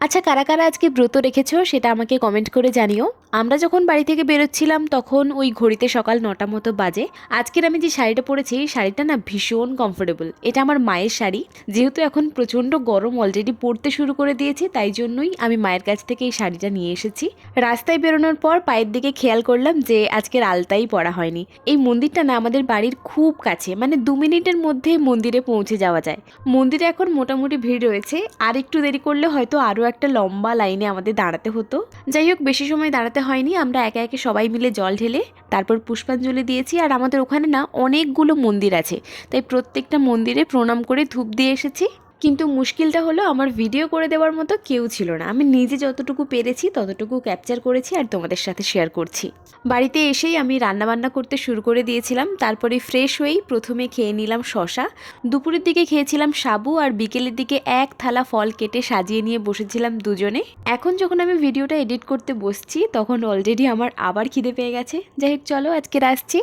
আচ্ছা, কারা কারা আজকে ব্রত রেখেছো সেটা আমাকে কমেন্ট করে জানিও। আমরা যখন বাড়ি থেকে বেরোচ্ছিলাম তখন ওই ঘড়িতে সকাল 9টা মতো বাজে। আজকের আমি যে শাড়িটা পরেছি শাড়িটা না ভীষণ কমফোর্টেবল। এটা আমার মায়ের শাড়ি। যেহেতু এখন প্রচণ্ড গরম অলরেডি পড়তে শুরু করে দিয়েছে, তাই জন্যই আমি মায়ের কাছ থেকে এই শাড়িটা নিয়ে এসেছি। রাস্তায় বেরোনোর পর পায়ের দিকে খেয়াল করলাম যে আজকের আলতাই পরা হয়নি। এই মন্দিরটা না আমাদের বাড়ির খুব কাছে, মানে 2 মিনিটের মধ্যে মন্দিরে পৌঁছে যাওয়া যায়। মন্দিরে এখন মোটামুটি ভিড় রয়েছে, আর একটু দেরি করলে হয়তো আরও একটা লম্বা লাইনে আমাদের দাঁড়াতে হতো। যাই হোক, বেশি সময় দাঁড়াতে হয়নি। আমরা একে একে সবাই মিলে জল ঢেলে তারপর পুষ্পাঞ্জলি দিয়েছি। আর আমাদের ওখানে না অনেকগুলো মন্দির আছে, তাই প্রত্যেকটা মন্দিরে প্রণাম করে ধূপ দিয়ে এসেছি। কিন্তু মুশকিলটা হলো আমার ভিডিও করে দেওয়ার মতো কেউ ছিল না। আমি নিজে যতটুকু পেরেছি ততটুকু ক্যাপচার করেছি আর তোমাদের সাথে শেয়ার করছি। বাড়িতে এসেই আমি রান্নাবান্না করতে শুরু করে দিয়েছিলাম। তারপরে ফ্রেশ হয়েই প্রথমে খেয়ে নিলাম শশা, দুপুরের দিকে খেয়েছিলাম সাবু, আর বিকেলের দিকে এক থালা ফল কেটে সাজিয়ে নিয়ে বসেছিলাম দুজনে। এখন যখন আমি ভিডিওটা এডিট করতে বসছি তখন অলরেডি আমার আবার খিদে পেয়ে গেছে। যাই হোক, চলো আজকে আসছি।